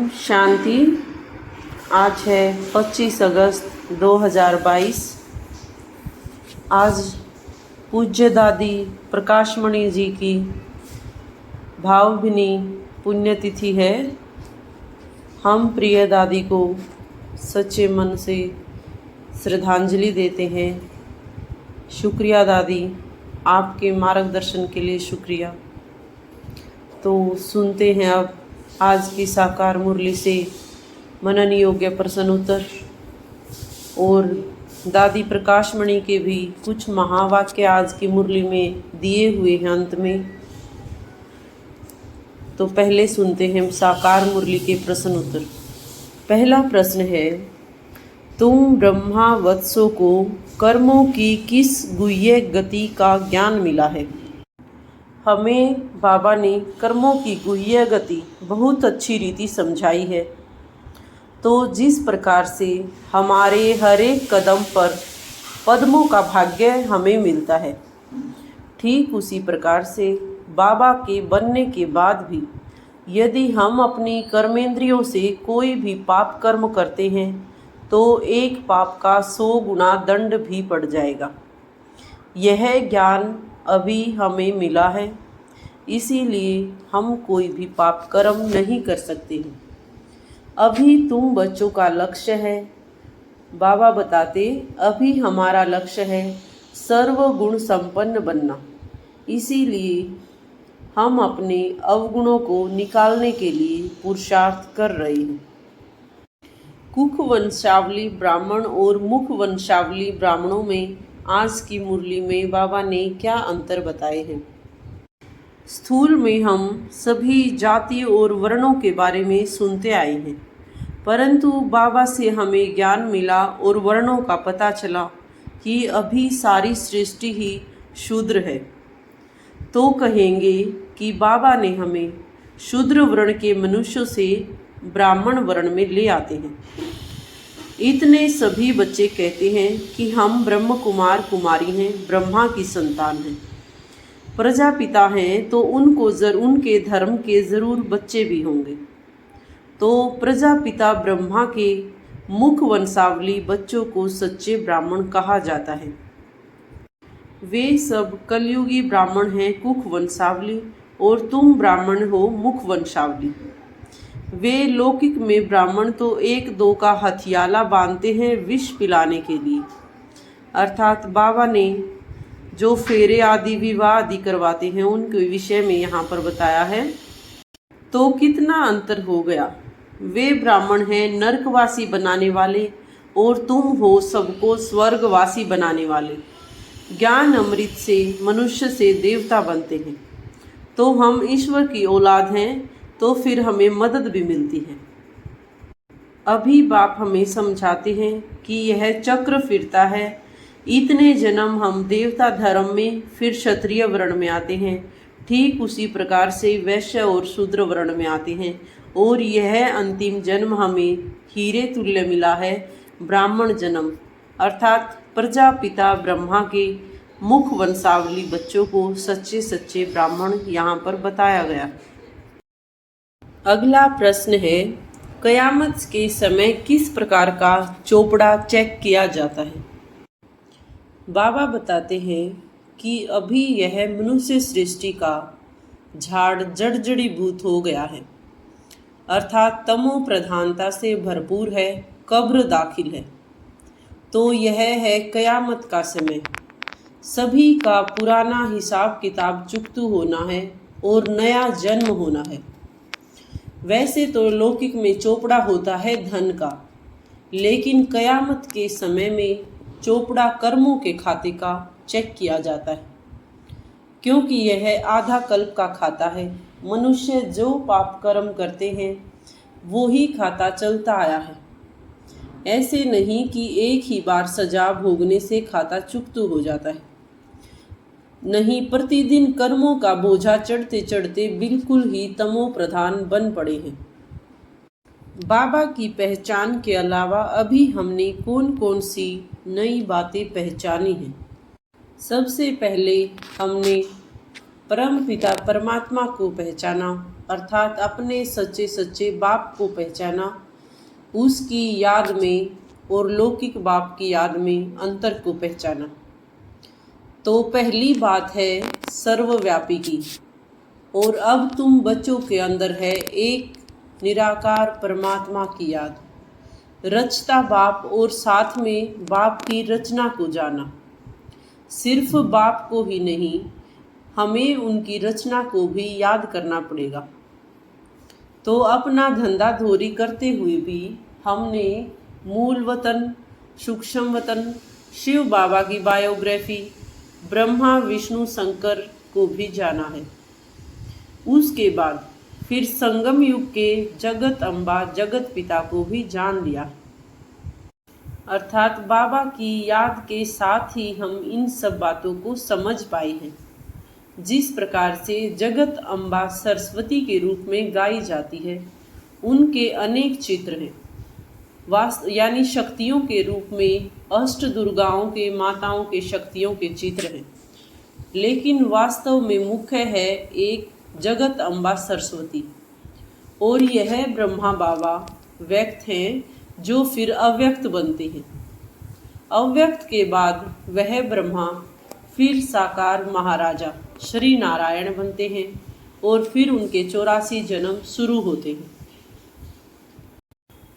शांति। आज है 25 अगस्त 2022। आज पूज्य दादी प्रकाशमणि जी की भावभीनी पुण्यतिथि है। हम प्रिय दादी को सच्चे मन से श्रद्धांजलि देते हैं। शुक्रिया दादी, आपके मार्गदर्शन के लिए शुक्रिया। तो सुनते हैं अब आज की साकार मुरली से मनन योग्य प्रश्नोत्तर और दादी प्रकाशमणि के भी कुछ महावाक्य आज की मुरली में दिए हुए हैं अंत में। तो पहले सुनते हैं साकार मुरली के प्रश्नोत्तर। पहला प्रश्न है, तुम ब्रह्मा वत्सों को कर्मों की किस गुह्य गति का ज्ञान मिला है? हमें बाबा ने कर्मों की गुह्य गति बहुत अच्छी रीति समझाई है। तो जिस प्रकार से हमारे हर एक कदम पर पद्मों का भाग्य हमें मिलता है, ठीक उसी प्रकार से बाबा के बनने के बाद भी यदि हम अपनी कर्मेंद्रियों से कोई भी पाप कर्म करते हैं तो एक पाप का 100 गुना दंड भी पड़ जाएगा। यह ज्ञान अभी हमें मिला है, इसीलिए हम कोई भी पाप कर्म नहीं कर सकते हैं। अभी तुम बच्चों का लक्ष्य है, बाबा बताते, अभी हमारा लक्ष्य है सर्वगुण संपन्न बनना। इसीलिए हम अपने अवगुणों को निकालने के लिए पुरुषार्थ कर रहे हैं। कुख वंशावली ब्राह्मण और मुख वंशावली ब्राह्मणों में आज की मुरली में बाबा ने क्या अंतर बताए हैं। स्थूल में हम सभी जाति और वर्णों के बारे में सुनते आए हैं, परंतु बाबा से हमें ज्ञान मिला और वर्णों का पता चला कि अभी सारी सृष्टि ही शूद्र है। तो कहेंगे कि बाबा ने हमें शूद्र वर्ण के मनुष्यों से ब्राह्मण वर्ण में ले आते हैं। इतने सभी बच्चे कहते हैं कि हम ब्रह्म कुमार कुमारी हैं, ब्रह्मा की संतान हैं, प्रजापिता हैं, तो उनके धर्म के ज़रूर बच्चे भी होंगे। तो प्रजापिता ब्रह्मा के मुख वंशावली बच्चों को सच्चे ब्राह्मण कहा जाता है। वे सब कलयुगी ब्राह्मण हैं कुख वंशावली, और तुम ब्राह्मण हो मुख वंशावली। वे लौकिक में ब्राह्मण तो 1-2 का हथियाला बांधते हैं विष पिलाने के लिए, अर्थात बाबा ने जो फेरे आदि विवाह आदि करवाते हैं उनके विषय में यहाँ पर बताया है। तो कितना अंतर हो गया। वे ब्राह्मण हैं नरकवासी बनाने वाले, और तुम हो सबको स्वर्गवासी बनाने वाले। ज्ञान अमृत से मनुष्य से देवता बनते हैं। तो हम ईश्वर की औलाद हैं, तो फिर हमें मदद भी मिलती है। अभी बाप हमें समझाते हैं कि यह चक्र फिरता है। इतने जन्म हम देवता धर्म में, फिर क्षत्रिय वर्ण में आते हैं, ठीक उसी प्रकार से वैश्य और शूद्र वर्ण में आते हैं, और यह अंतिम जन्म हमें हीरे तुल्य मिला है, ब्राह्मण जन्म, अर्थात प्रजापिता ब्रह्मा के मुख वंशावली बच्चों को सच्चे सच्चे ब्राह्मण यहाँ पर बताया गया। अगला प्रश्न है, कयामत के समय किस प्रकार का चोपड़ा चेक किया जाता है? बाबा बताते हैं कि अभी यह मनुष्य सृष्टि का झाड़ जड़जड़ीभूत हो गया है, अर्थात तमो प्रधानता से भरपूर है, कब्र दाखिल है। तो यह है कयामत का समय। सभी का पुराना हिसाब किताब चुकतू होना है और नया जन्म होना है। वैसे तो लौकिक में चोपड़ा होता है धन का, लेकिन कयामत के समय में चोपड़ा कर्मों के खाते का चेक किया जाता है, क्योंकि यह आधा कल्प का खाता है। मनुष्य जो पाप कर्म करते हैं वो ही खाता चलता आया है। ऐसे नहीं कि एक ही बार सजा भोगने से खाता चुकतू हो जाता है। नहीं, प्रतिदिन कर्मों का बोझा चढ़ते चढ़ते बिल्कुल ही तमो प्रधान बन पड़े हैं। बाबा की पहचान के अलावा अभी हमने कौन कौन सी नई बातें पहचानी हैं। सबसे पहले हमने परम पिता परमात्मा को पहचाना, अर्थात अपने सच्चे सच्चे बाप को पहचाना, उसकी याद में और लौकिक बाप की याद में अंतर को पहचाना। तो पहली बात है सर्वव्यापी की, और अब तुम बच्चों के अंदर है एक निराकार परमात्मा की याद, रचता बाप और साथ में बाप की रचना को जाना। सिर्फ बाप को ही नहीं, हमें उनकी रचना को भी याद करना पड़ेगा। तो अपना धंधा धोरी करते हुए भी हमने मूल वतन, सूक्ष्म वतन, शिव बाबा की बायोग्राफी, ब्रह्मा विष्णु शंकर को भी जाना है। उसके बाद फिर संगम युग के जगत अम्बा जगत पिता को भी जान लिया। अर्थात बाबा की याद के साथ ही हम इन सब बातों को समझ पाए हैं। जिस प्रकार से जगत अम्बा सरस्वती के रूप में गाई जाती है, उनके अनेक चित्र हैं। यानी शक्तियों के रूप में अष्ट दुर्गाओं के माताओं के शक्तियों के चित्र हैं, लेकिन वास्तव में मुख्य है एक जगत अम्बा सरस्वती, और यह ब्रह्मा बाबा व्यक्त हैं जो फिर अव्यक्त बनते हैं। अव्यक्त के बाद वह ब्रह्मा फिर साकार महाराजा श्री नारायण बनते हैं, और फिर उनके 84 जन्म शुरू होते हैं।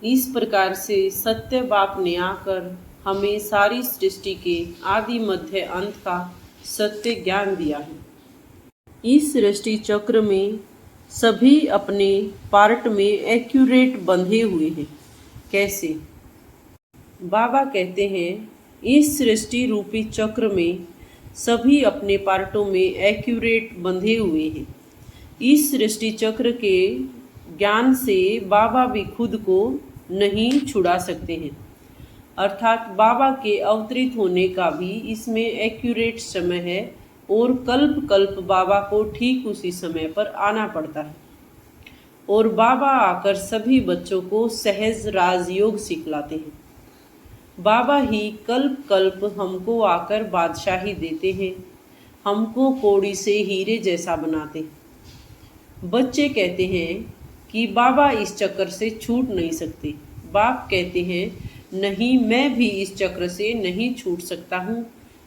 इस प्रकार से सत्य बाप ने आकर हमें सारी सृष्टि के आदि मध्य अंत का सत्य ज्ञान दिया है। इस सृष्टि चक्र में सभी अपने पार्ट में एक्यूरेट बंधे हुए हैं। कैसे? बाबा कहते हैं इस सृष्टि रूपी चक्र में सभी अपने पार्टों में एक्यूरेट बंधे हुए हैं। इस सृष्टि चक्र के ज्ञान से बाबा भी खुद को नहीं छुड़ा सकते हैं, अर्थात बाबा के अवतरित होने का भी इसमें एक्यूरेट समय है, और कल्प कल्प बाबा को ठीक उसी समय पर आना पड़ता है। और बाबा आकर सभी बच्चों को सहज राजयोग सिखलाते हैं। बाबा ही कल्प कल्प हमको आकर बादशाही देते हैं, हमको कौड़ी से हीरे जैसा बनाते। बच्चे कहते हैं कि बाबा इस चक्र से छूट नहीं सकते। बाप कहते हैं नहीं, मैं भी इस चक्र से नहीं छूट सकता हूँ।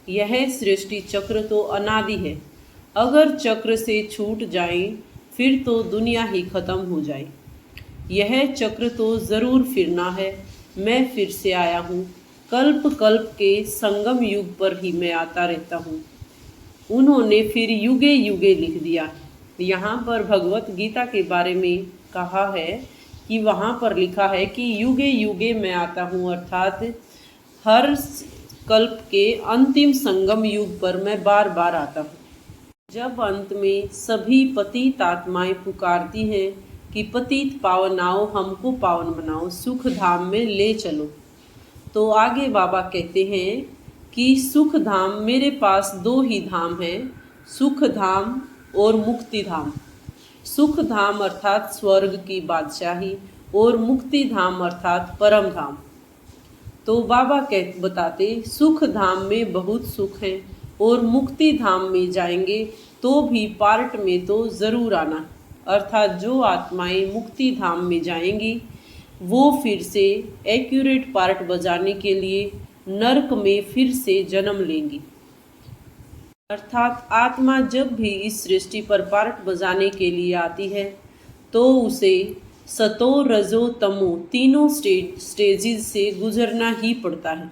यह सृष्टि चक्र तो अनादि है, अगर चक्र से छूट जाए फिर तो दुनिया ही खत्म हो जाए। यह चक्र तो ज़रूर फिरना है। मैं फिर से आया हूँ, कल्प कल्प के संगम युग पर ही मैं आता रहता हूँ। उन्होंने फिर युगे युगे लिख दिया। यहाँ पर भगवत गीता के बारे में कहा है कि वहाँ पर लिखा है कि युगे युगे मैं आता हूँ, अर्थात हर कल्प के अंतिम संगम युग पर मैं बार बार आता हूँ। जब अंत में सभी पतित आत्माएं पुकारती हैं कि पतित पावन आओ, हमको पावन बनाओ, सुख धाम में ले चलो, तो आगे बाबा कहते हैं कि सुख धाम, मेरे पास दो ही धाम हैं, सुख धाम और मुक्ति धाम। सुख धाम अर्थात स्वर्ग की बादशाही, और मुक्ति धाम अर्थात परम धाम। तो बाबा बताते सुख धाम में बहुत सुख है, और मुक्ति धाम में जाएंगे तो भी पार्ट में तो ज़रूर आना, अर्थात जो आत्माएं मुक्ति धाम में जाएंगी वो फिर से एक्यूरेट पार्ट बजाने के लिए नरक में फिर से जन्म लेंगी। अर्थात आत्मा जब भी इस सृष्टि पर पार्ट बजाने के लिए आती है तो उसे सतो रजो तमो तीनों स्टेजेस से गुजरना ही पड़ता है।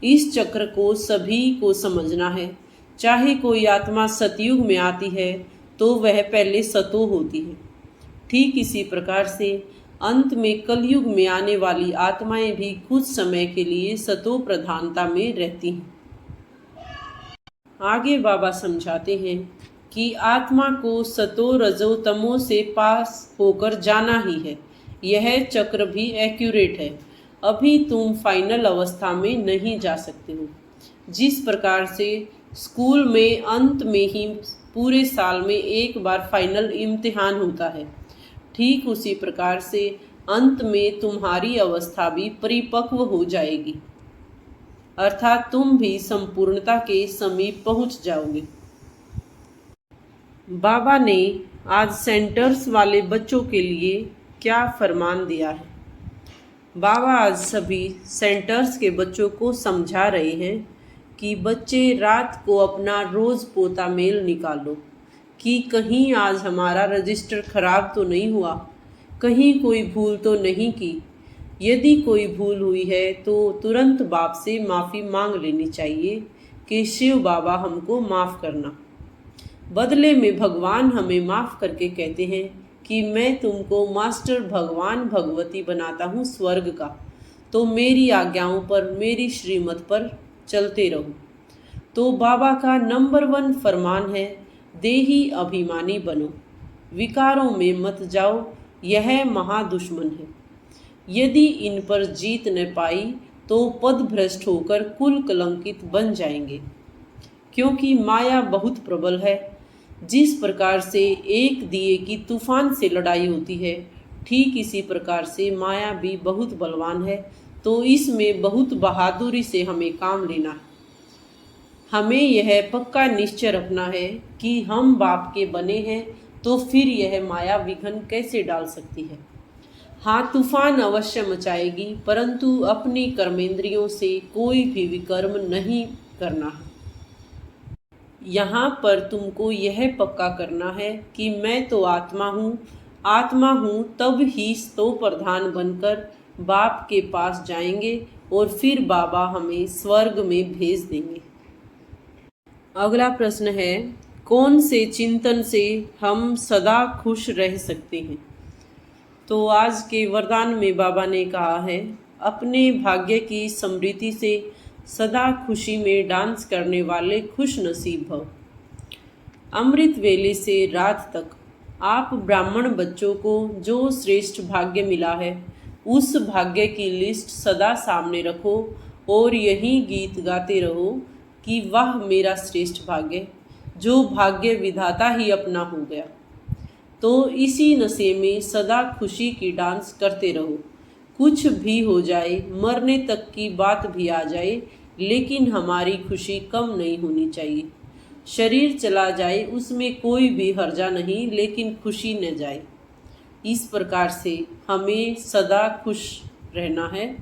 इस चक्र को सभी को समझना है। चाहे कोई आत्मा सतयुग में आती है तो वह पहले सतो होती है, ठीक इसी प्रकार से अंत में कलयुग में आने वाली आत्माएं भी कुछ समय के लिए सतो प्रधानता में रहती हैं। आगे बाबा समझाते हैं कि आत्मा को सतो रजो तमो से पास होकर जाना ही है। यह चक्र भी एक्यूरेट है। अभी तुम फाइनल अवस्था में नहीं जा सकते हो। जिस प्रकार से स्कूल में अंत में ही पूरे साल में एक बार फाइनल इम्तिहान होता है, ठीक उसी प्रकार से अंत में तुम्हारी अवस्था भी परिपक्व हो जाएगी, अर्थात तुम भी संपूर्णता के समीप पहुंच जाओगे। बाबा ने आज सेंटर्स वाले बच्चों के लिए क्या फरमान दिया है? बाबा आज सभी सेंटर्स के बच्चों को समझा रहे हैं कि बच्चे रात को अपना रोज़ पोता मेल निकालो कि कहीं आज हमारा रजिस्टर खराब तो नहीं हुआ, कहीं कोई भूल तो नहीं की। यदि कोई भूल हुई है तो तुरंत बाप से माफ़ी मांग लेनी चाहिए कि शिव बाबा हमको माफ़ करना। बदले में भगवान हमें माफ़ करके कहते हैं कि मैं तुमको मास्टर भगवान भगवती बनाता हूँ स्वर्ग का, तो मेरी आज्ञाओं पर, मेरी श्रीमत पर चलते रहो। तो बाबा का नंबर 1 फरमान है, देही अभिमानी बनो, विकारों में मत जाओ, यह महादुश्मन है। यदि इन पर जीत न पाई तो पदभ्रष्ट होकर कुल कलंकित बन जाएंगे, क्योंकि माया बहुत प्रबल है। जिस प्रकार से एक दिए की तूफान से लड़ाई होती है, ठीक इसी प्रकार से माया भी बहुत बलवान है। तो इसमें बहुत बहादुरी से हमें काम लेना है। हमें यह पक्का निश्चय रखना है कि हम बाप के बने हैं, तो फिर यह माया विघ्न कैसे डाल सकती है। हाँ, तूफान अवश्य मचाएगी, परंतु अपनी कर्मेंद्रियों से कोई भी विकर्म नहीं करना है। यहाँ पर तुमको यह पक्का करना है कि मैं तो आत्मा हूँ, आत्मा हूँ, तब ही तो प्रधान बनकर बाप के पास जाएंगे और फिर बाबा हमें स्वर्ग में भेज देंगे। अगला प्रश्न है, कौन से चिंतन से हम सदा खुश रह सकते हैं? तो आज के वरदान में बाबा ने कहा है, अपने भाग्य की समृद्धि से सदा खुशी में डांस करने वाले खुश नसीब भव। अमृत वेले से रात तक आप ब्राह्मण बच्चों को जो श्रेष्ठ भाग्य मिला है, उस भाग्य की लिस्ट सदा सामने रखो और यही गीत गाते रहो कि वाह मेरा श्रेष्ठ भाग्य, जो भाग्य विधाता ही अपना हो गया। तो इसी नशे में सदा खुशी की डांस करते रहो। कुछ भी हो जाए, मरने तक की बात भी आ जाए, लेकिन हमारी खुशी कम नहीं होनी चाहिए। शरीर चला जाए उसमें कोई भी हर्जा नहीं, लेकिन खुशी न जाए। इस प्रकार से हमें सदा खुश रहना है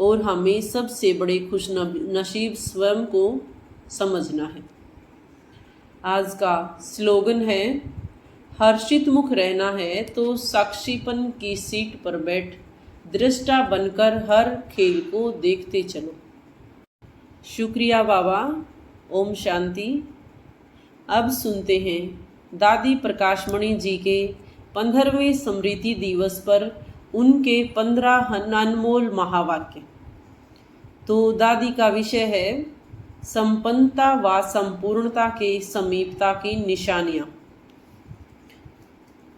और हमें सबसे बड़े खुश नसीब स्वयं को समझना है। आज का स्लोगन है, हर्षित मुख रहना है तो साक्षीपन की सीट पर बैठ, दृष्टा बनकर हर खेल को देखते चलो। शुक्रिया बाबा। ओम शांति। अब सुनते हैं दादी प्रकाशमणि जी के 15वें स्मृति दिवस पर उनके 15 अनमोल महावाक्य। तो दादी का विषय है संपन्नता व संपूर्णता के समीपता की निशानियाँ।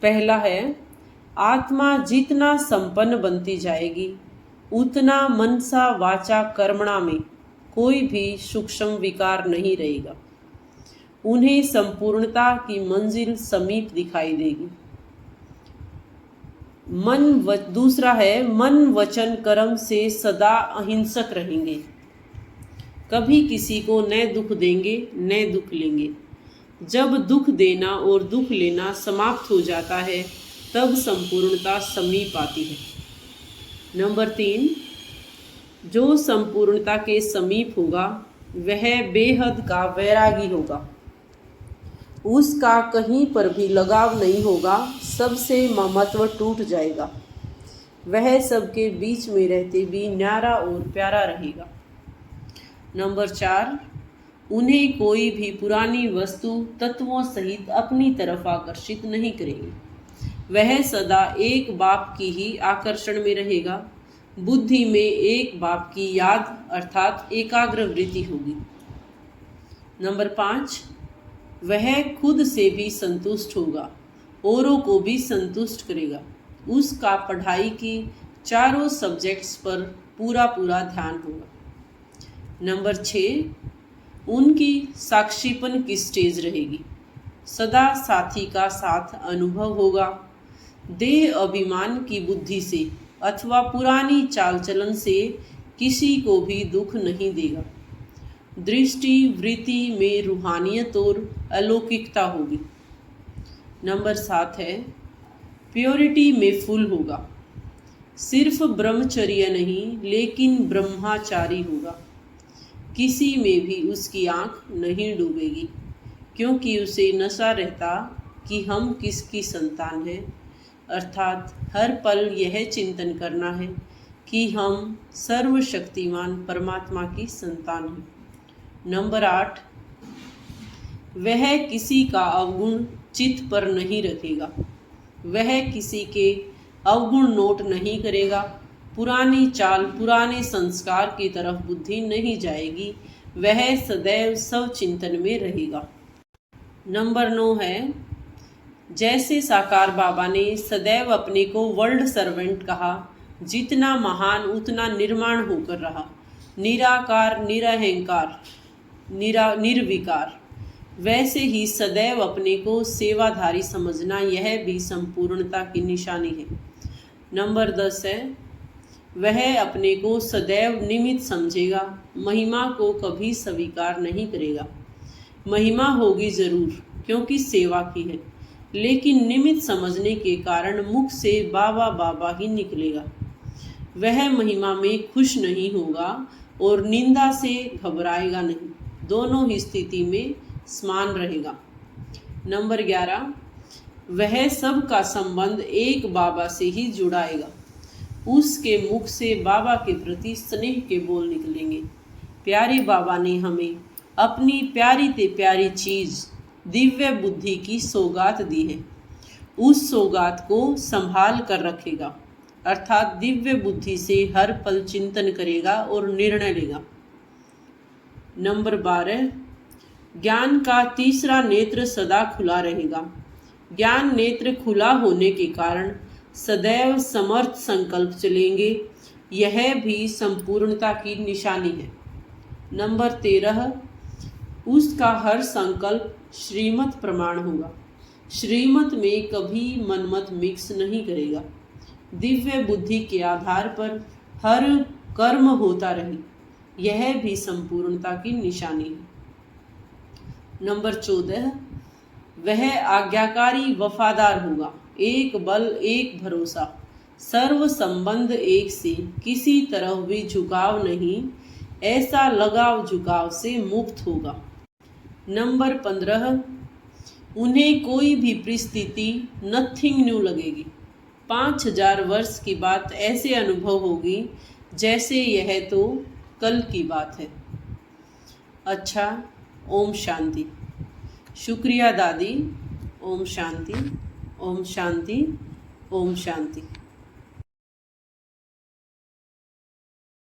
पहला है, आत्मा जितना संपन्न बनती जाएगी उतना मनसा वाचा कर्मणा में कोई भी सूक्ष्म विकार नहीं रहेगा। उन्हें संपूर्णता की मंजिल समीप दिखाई देगी। दूसरा है, मन वचन कर्म से सदा अहिंसक रहेंगे। कभी किसी को न दुख देंगे न दुख लेंगे। जब दुख देना और दुख लेना समाप्त हो जाता है, तब संपूर्णता समीप आती है। नंबर 3, जो संपूर्णता के समीप होगा वह बेहद का वैरागी होगा। उसका कहीं पर भी लगाव नहीं होगा, सबसे ममत्व टूट जाएगा। वह सबके बीच में रहते भी न्यारा और प्यारा रहेगा। नंबर 4, उन्हें कोई भी पुरानी वस्तु तत्वों सहित अपनी तरफ आकर्षित नहीं करेगी। वह सदा एक बाप की ही आकर्षण में रहेगा। बुद्धि में एक बाप की याद अर्थात एकाग्र वृत्ति होगी। नंबर 5, वह खुद से भी संतुष्ट होगा, औरों को भी संतुष्ट करेगा। उसका पढ़ाई की चारों सब्जेक्ट्स पर पूरा ध्यान होगा। नंबर 6, उनकी साक्षीपन की स्टेज रहेगी। सदा साथी का साथ अनुभव होगा। देह अभिमान की बुद्धि से अथवा पुरानी चाल चलन से किसी को भी दुख नहीं देगा। दृष्टि वृत्ति में रूहानियत और अलौकिकता होगी। नंबर 7 है प्योरिटी में फुल होगा। सिर्फ ब्रह्मचर्य नहीं लेकिन ब्रह्माचारी होगा। किसी में भी उसकी आंख नहीं डूबेगी, क्योंकि उसे नशा रहता कि हम किसकी संतान हैं। अर्थात हर पल यह चिंतन करना है कि हम सर्वशक्तिमान परमात्मा की संतान हैं। नंबर 8, वह किसी का अवगुण चित्त पर नहीं रखेगा। वह किसी के अवगुण नोट नहीं करेगा। पुरानी चाल, पुराने संस्कार की तरफ बुद्धि नहीं जाएगी। वह सदैव स्वचिंतन में रहेगा। नंबर 9 है जैसे साकार बाबा ने सदैव अपने को वर्ल्ड सर्वेंट कहा, जितना महान उतना निर्माण होकर रहा। निराकार, निरहंकार, निर्विकार। वैसे ही सदैव अपने को सेवाधारी समझना, यह भी संपूर्णता की निशानी है। नंबर 10 है वह अपने को सदैव निमित्त समझेगा। महिमा को कभी स्वीकार नहीं करेगा। महिमा होगी जरूर, क्योंकि सेवा की है, लेकिन निमित्त समझने के कारण मुख से बाबा बाबा ही निकलेगा। वह महिमा में खुश नहीं होगा और निंदा से घबराएगा नहीं। दोनों ही स्थिति में समान रहेगा। नंबर 11, वह सब का संबंध एक बाबा से ही जुड़ाएगा। उसके मुख से बाबा के प्रति स्नेह के बोल निकलेंगे। प्यारे बाबा ने हमें अपनी प्यारी ते प्यारी चीज़ दिव्य बुद्धि की सौगात दी है। उस सौगात को संभाल कर रखेगा, अर्थात दिव्य बुद्धि से हर पल चिंतन करेगा और निर्णय लेगा। नंबर 12, ज्ञान का तीसरा नेत्र सदा खुला रहेगा। ज्ञान नेत्र खुला होने के कारण सदैव समर्थ संकल्प चलेंगे। यह भी संपूर्णता की निशानी है। नंबर 13, उसका हर संकल्प श्रीमत प्रमाण होगा। श्रीमत में कभी मनमत मिक्स नहीं करेगा। दिव्य बुद्धि के आधार पर हर कर्म होता रहे, यह भी संपूर्णता की निशानी है। नंबर 14, वह आज्ञाकारी वफादार होगा। एक बल, एक भरोसा, सर्व संबंध एक से, किसी तरह भी झुकाव नहीं, ऐसा लगाव झुकाव से मुक्त होगा। नंबर 15, उन्हें कोई भी परिस्थिति नथिंग न्यू लगेगी। 5000 वर्ष की बात ऐसे अनुभव होगी जैसे यह तो कल की बात है। अच्छा, ओम शांति। शुक्रिया दादी। ओम शांति, ओम शांति, ओम शांति।